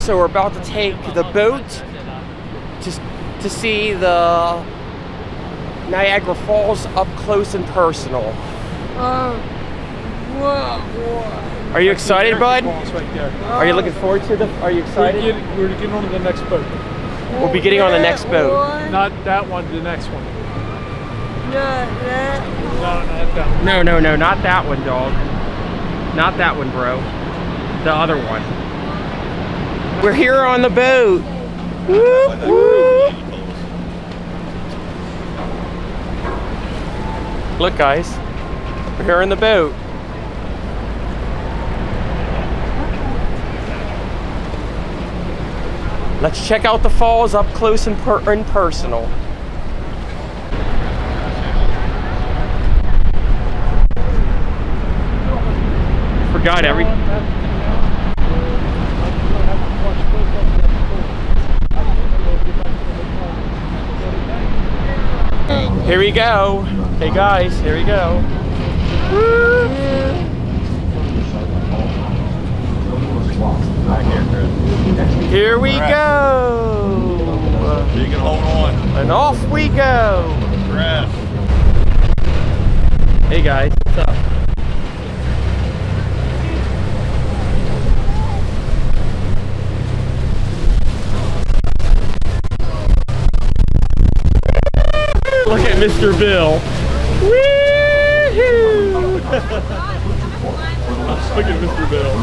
So we're about to take the boat to see the Niagara Falls up close and personal. Are you excited, bud? Are you looking forward to the? Are you excited? We're getting on to the next boat. We'll be getting on the next boat. Not that one, the next one. Not that. No, not that one. No, not that one, dog. Not that one, bro. The other one. We're here on the boat. Whoop, whoop. Look, guys. We're here in the boat. Let's check out the falls up close and personal. Forgot everything. Here we go. Hey guys, here we go. Woo. Here we go. You can hold on. And off we go. Grass. Hey guys, what's up? Look at Mr. Bill. Woo-hoo! Look at Mr. Bill.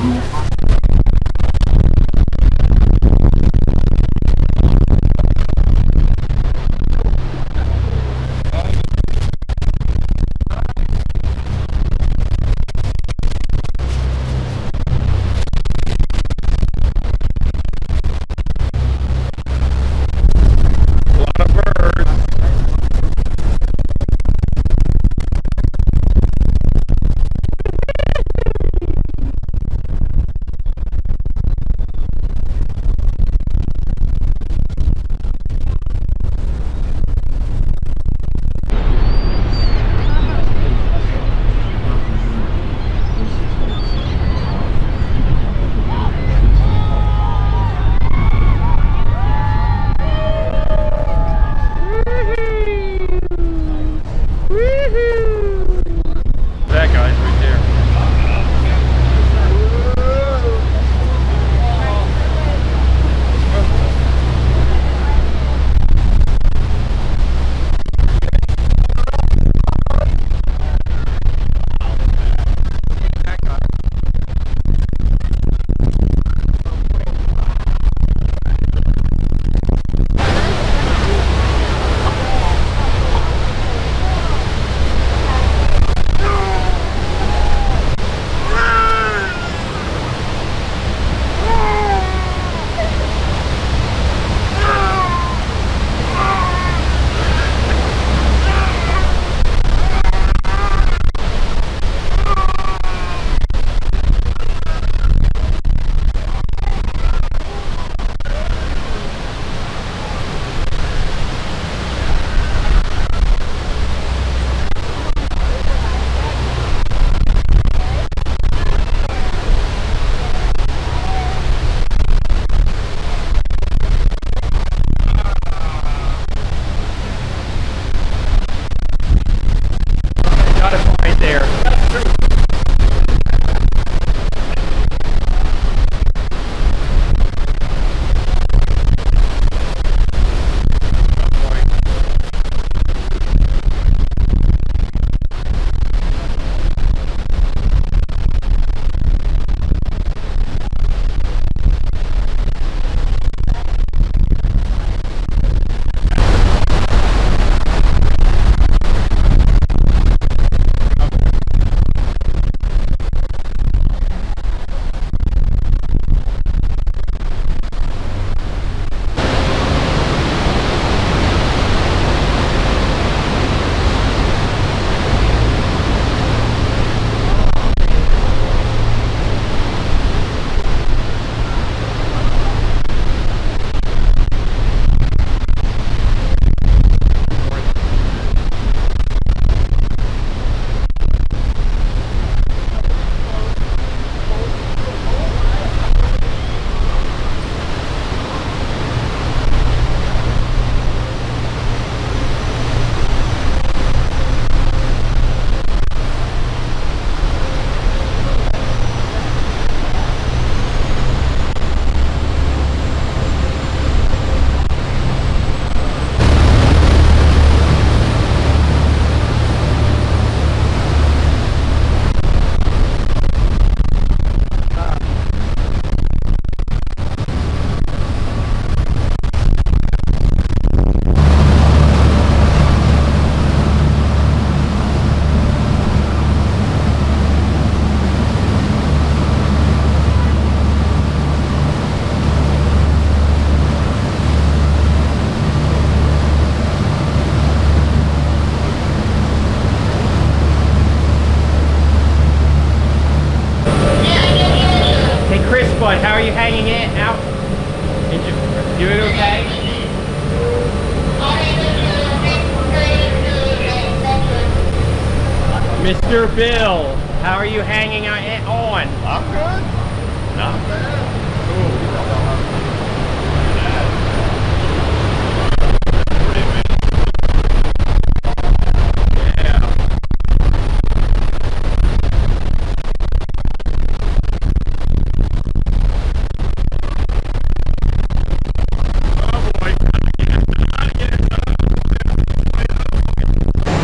Mr. Bill, how are you hanging on? I'm good. Not bad.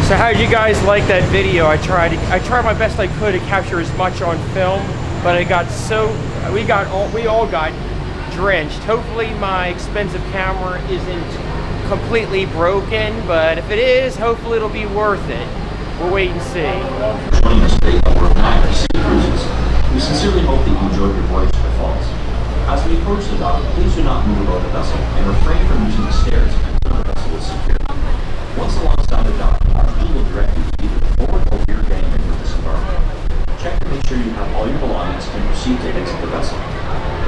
So how did you guys like that video? I tried my best I could to capture as much on film, but it got we all got drenched. Hopefully my expensive camera isn't completely broken, but if it is, hopefully it'll be worth it. We'll wait and see. Joining us today on World Niagara Sea Cruises. We sincerely hope that you enjoyed your voyage to the falls. As we approach the dock, please do not move about the vessel and refrain from using the stairs until the vessel is secure. Once alongside the dock, our crew will direct you to either the forward or rear gangway for disembarkation. Check to make sure you have all your belongings and proceed to exit the vessel.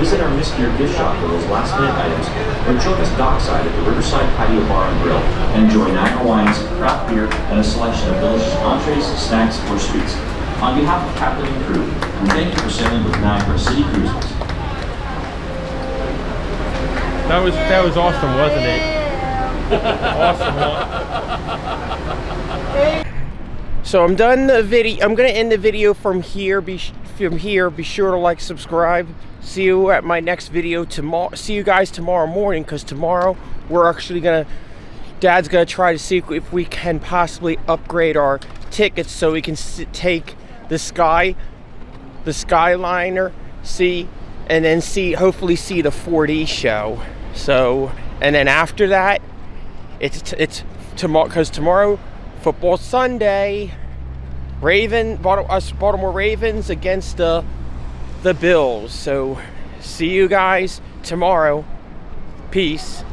Visit our Miss Gear gift shop for those last-minute items, or join us dockside at the Riverside Patio Bar and Grill and enjoy Niagara wines, craft beer, and a selection of delicious entrees, snacks, or sweets. On behalf of captain and crew, we thank you for sailing with Niagara City Cruises. That was awesome, wasn't it? Awesome, huh? So I'm done the video. I'm gonna end the video from here. Be sure to like, subscribe. See you at my next video tomorrow. See you guys tomorrow morning, because tomorrow we're actually Dad's gonna try to see if we can possibly upgrade our tickets so we can take the Skyliner, hopefully see the 4D show. So, and then after that, it's tomorrow, because tomorrow, football Sunday, Baltimore Ravens against the Bills. So see you guys tomorrow. Peace.